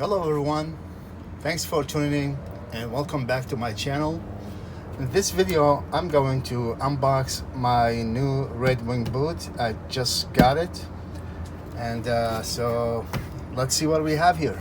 Hello everyone, thanks for tuning in and welcome back to my channel. In this video I'm going to unbox my new Red Wing boot. I just got it, and so let's see what we have here.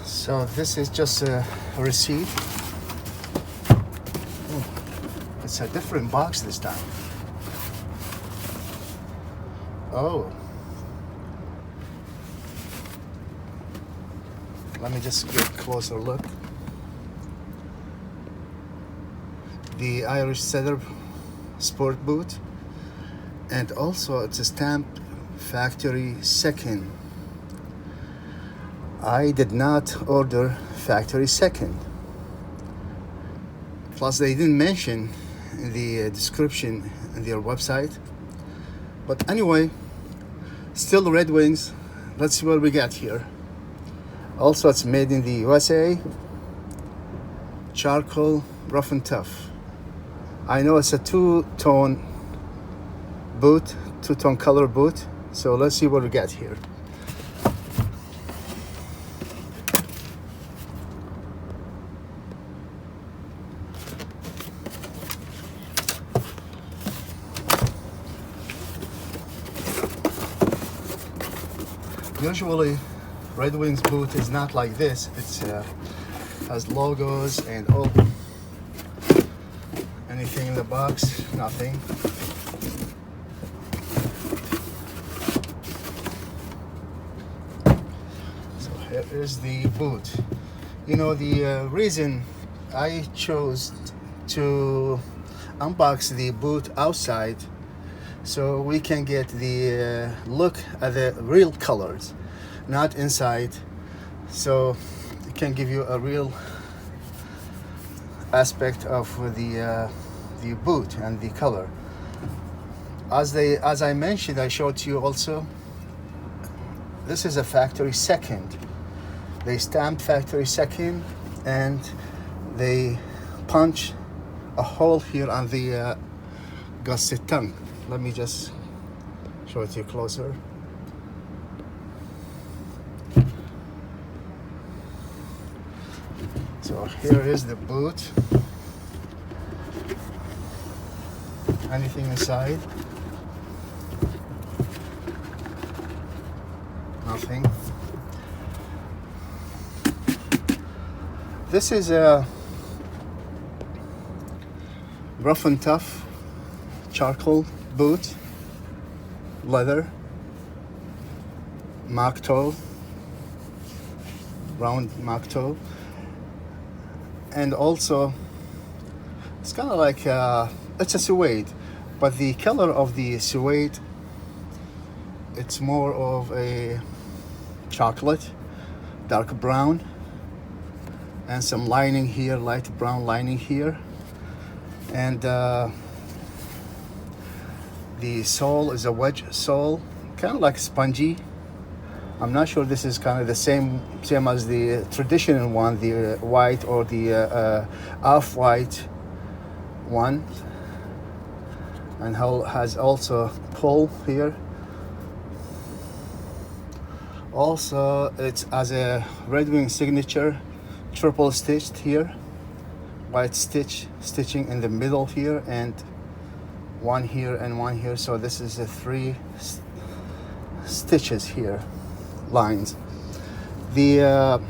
So this is just a receipt. It's a different box this time. Oh, let me just get a closer look. The Irish Setter sport boot, and also it's a stamped factory second. I did not order factory second. Plus they didn't mention in the description in their website. But anyway, still Red Wings. Let's see what we got here. Also, it's made in the USA. Charcoal, rough and tough. I know it's a two-tone boot, two-tone color boot. So let's see what we got here. Usually, Red Wings boot is not like this. It's has logos and all. Anything in the box? Nothing. So here is the boot. You know, the reason I chose to unbox the boot outside, so we can get the look at the real colors, not inside, so it can give you a real aspect of the boot and the color. As I mentioned, I showed you also, this is a factory second. They stamped factory second, and they punch a hole here on the gusset tongue. Let me just show it to you closer. So here is the boot. Anything inside? Nothing. This is a rough and tough charcoal boot, leather, Moc Toe, round Moc Toe, and also it's kind of like it's a suede, but the color of the suede, it's more of a chocolate, dark brown, and some lining here, light brown lining here, and the sole is a wedge sole, kind of like spongy. I'm not sure this is kind of the same as the traditional one, the white or the off-white one, and has also pull here. Also, it's as a Red Wing signature, triple stitched here, white stitching in the middle here, and one here and one here. So this is a three stitches here, lines. The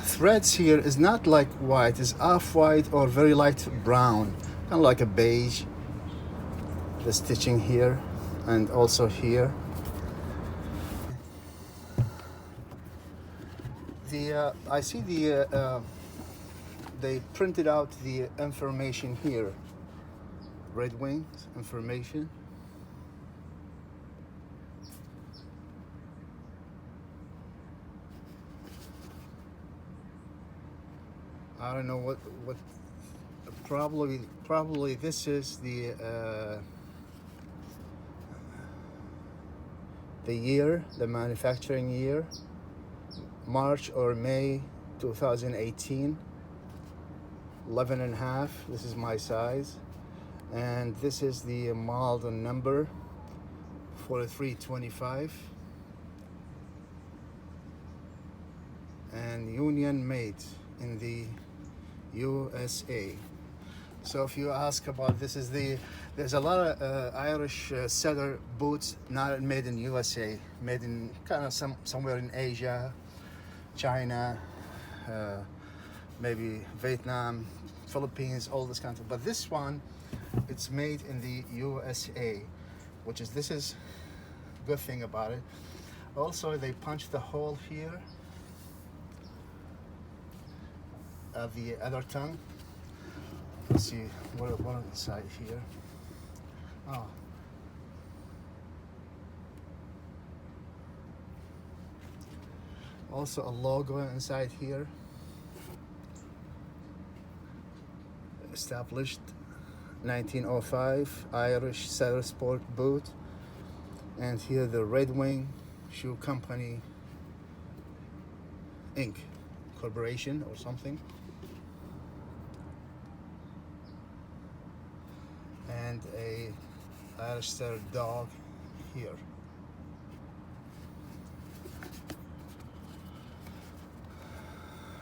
threads here is not like white, it's off-white or very light brown, kind of like a beige. The stitching here and also here. The I see they printed out the information here. Red Wings information. I don't know what probably this is the year, the manufacturing year, March or May 2018. 11 and a half. This is my size, and this is the model number 4325, and union made in the USA. So if you ask about this, there's a lot of Irish Setter boots not made in USA, made in kind of somewhere in Asia, China, maybe Vietnam, Philippines, all this kind of. But this one, it's made in the USA, this is good thing about it. Also, they punched the hole here of the other tongue. Let's see what inside here. Oh. Also a logo inside here. Established 1905, Irish Setter Sport boot. And here the Red Wing Shoe Company Inc. Corporation or something. And a Irish Setter dog here.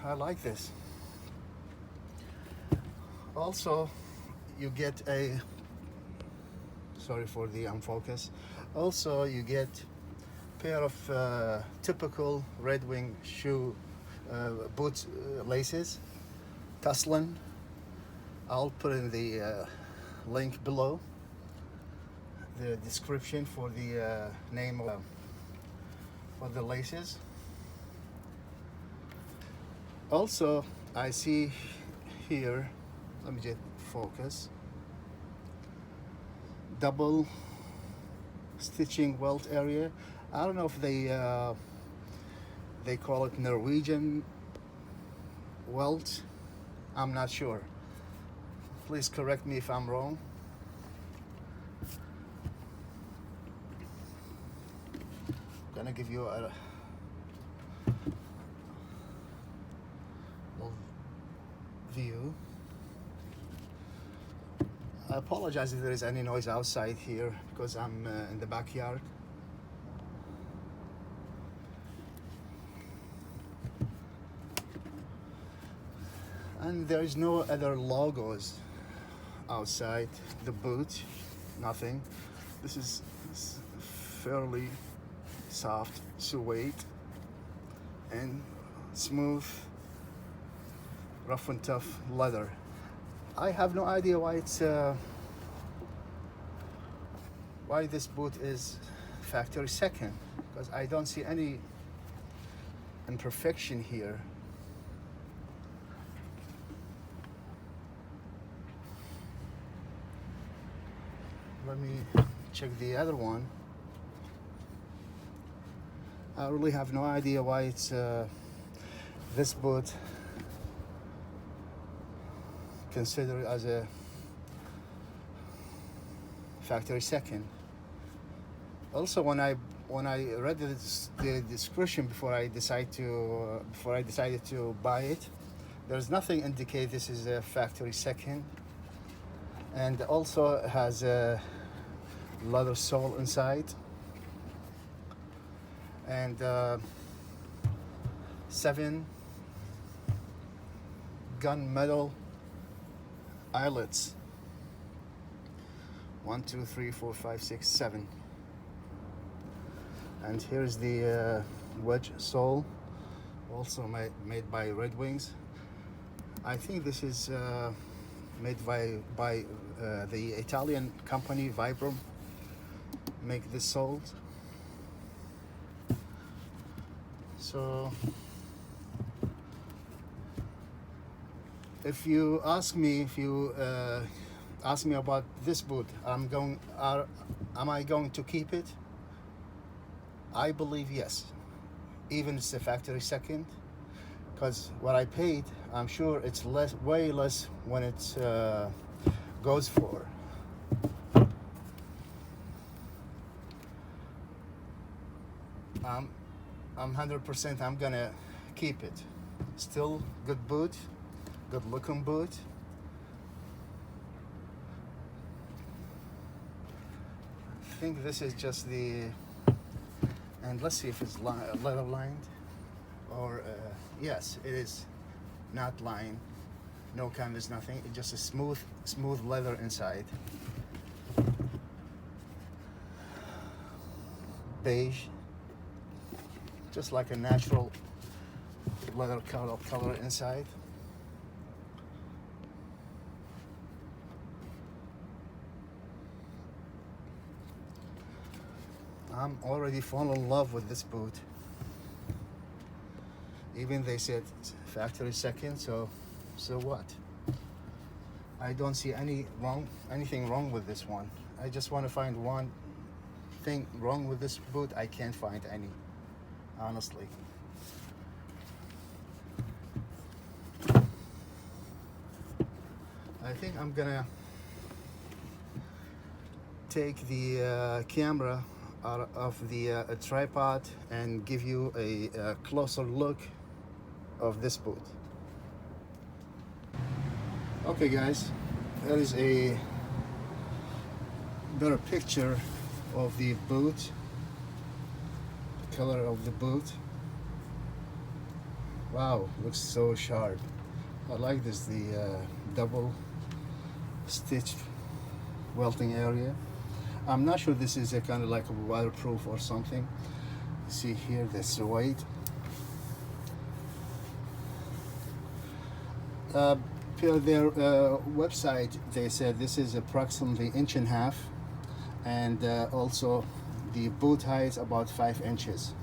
I like this. Also, you get a, sorry for the unfocus. Also, you get a pair of typical Red Wing shoe boot laces, Taslan. I'll put in the link below, the description for the name for the laces. Also, I see here, let me just focus, double stitching welt area. I don't know if they call it Norwegian welt. I'm not sure. Please correct me if I'm wrong. I'm gonna give you a little view. I apologize if there is any noise outside here because I'm in the backyard. And there is no other logos outside the boot, nothing. This is fairly soft suede and smooth, rough and tough leather. I have no idea why it's why this boot is factory second, because I don't see any imperfection here. Let me check the other one. I really have no idea why it's this boot considered as a factory second. Also, when I read the description before I decided to buy it, there's nothing indicate this is a factory second, and also has a leather sole inside and 7 gunmetal eyelets. 1, 2, 3, 4, 5, 6, 7. And here's the wedge sole, also made by Red Wings. I think this is made by the Italian company Vibram. Make this soles. So if you ask me about this boot, am I going to keep it? I believe yes, even it's a factory second, because what I paid, I'm sure it's way less when it goes for. I'm 100% I'm gonna keep it. Still good boot, good looking boot. I think this is just the, and let's see if it's leather lined, or yes, it is not lined, no canvas, nothing. It's just a smooth leather inside. Beige, just like a natural leather color inside. I'm already fallen in love with this boot. Even they said factory second, so what? I don't see anything wrong with this one. I just want to find one thing wrong with this boot. I can't find any, honestly. I think I'm gonna take the camera out of the tripod and give you a closer look of this boot. Okay guys, that is a better picture of the boot, the color of the boot. Wow, looks so sharp. I like this, the double stitched welting area. I'm not sure this is a kind of like a waterproof or something. You see here this weight. Per their website, they said this is approximately 1.5 inches, and also the boot height is about 5 inches.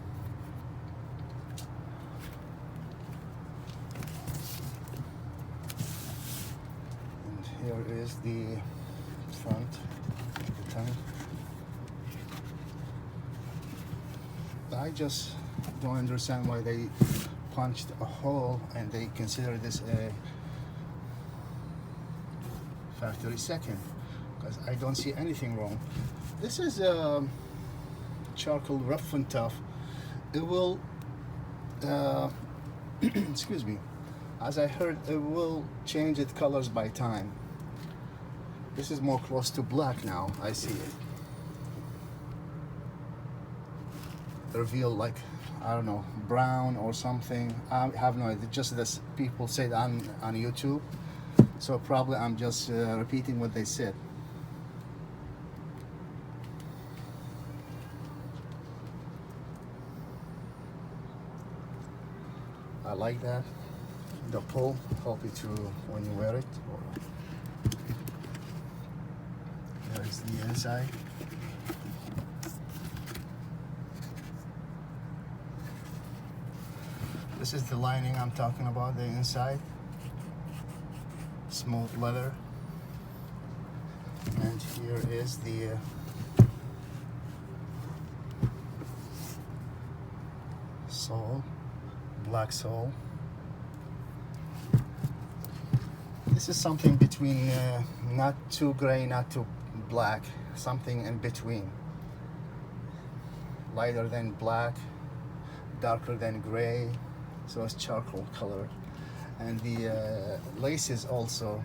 And here is the front, the tongue. I just don't understand why they punched a hole and they consider this a factory second, because I don't see anything wrong. This is charcoal rough and tough. It will excuse me, as I heard, it will change its colors by time. This is more close to black now. I see it reveal like, I don't know, brown or something. I have no idea, just this people said on YouTube, so probably I'm just repeating what they said. I like that. The pull help you to when you wear it. There's the inside. This is the lining I'm talking about, the inside. Smooth leather. And here is the sole, black sole. This is something between not too gray, not too black, something in between. Lighter than black, darker than gray. So it's charcoal color. And the laces also,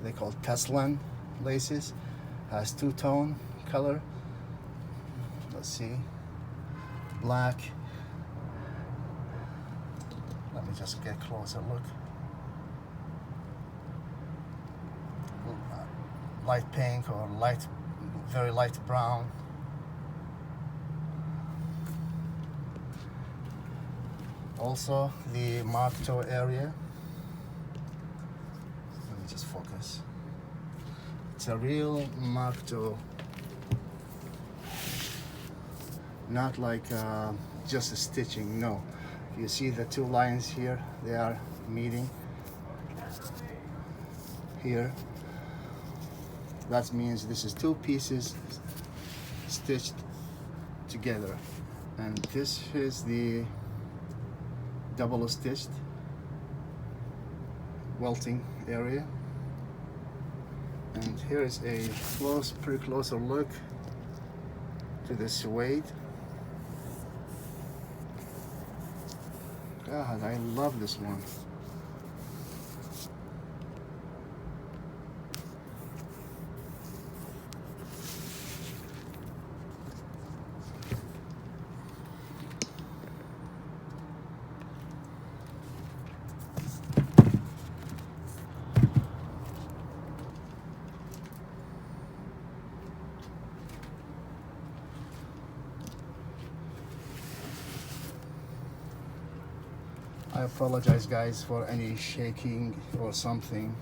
they call Taslan laces, has two-tone color. Let's see, black. Let me just get a closer look. Light pink or very light brown. Also the Moc Toe area. Let me just focus. It's a real Moc Toe, not like just a stitching. No, you see the two lines here, they are meeting. here. That means this is two pieces stitched together, and this is the double stitched welting area. And here is a pretty closer look to the suede. God, I love this one. I apologize guys for any shaking or something.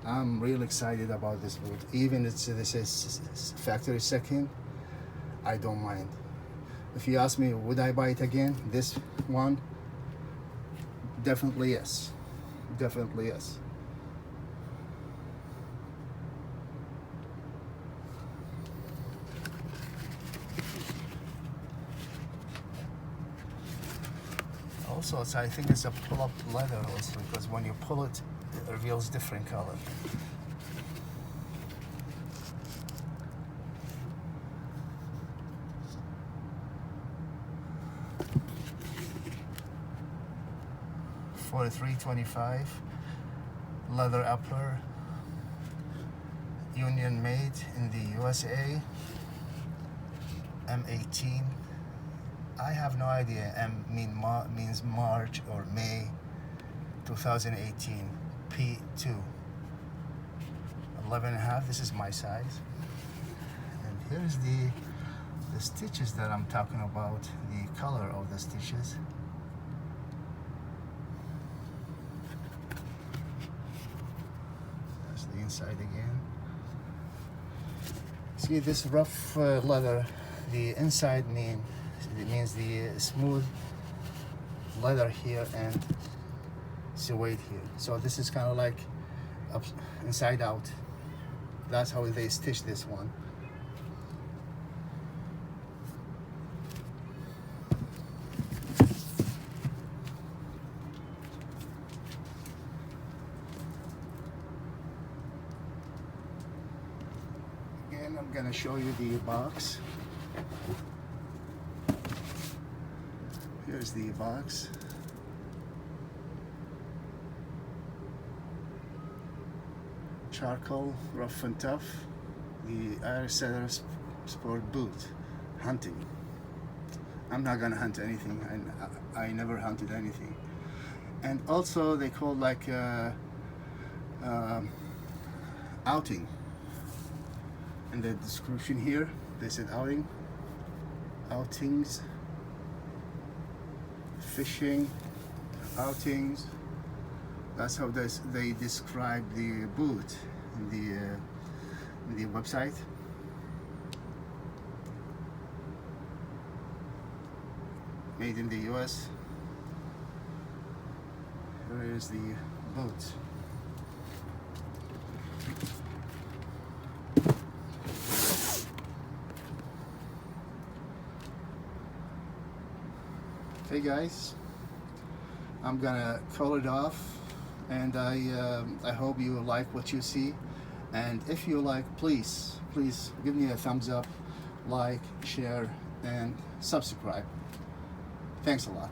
I'm real excited about this boot. Even if this is factory second, I don't mind. If you ask me, would I buy it again? This one, definitely yes. Definitely yes. Also, I think it's a pull-up leather also, because when you pull it, it reveals different color. $43.25, leather upper, union made in the USA, M18. I have no idea. M means March or May 2018. P2. 11.5. This is my size. And here's the stitches that I'm talking about. The color of the stitches. That's the inside again. See this rough leather. The inside means the smooth leather here and suede here. So this is kind of like inside out. That's how they stitch this one. Again, I'm gonna show you the box. Here's the box. Charcoal, rough and tough. The Irish Setter Sport boot. Hunting. I'm not gonna hunt anything. I never hunted anything. And also they call like outing. In the description here, they said outing, outings. Fishing, outings. That's how they describe the boot in the website. Made in the US. Here is the boot. Hey guys, I'm gonna call it off, and I hope you like what you see, and if you like, please give me a thumbs up, like, share, and subscribe. Thanks a lot.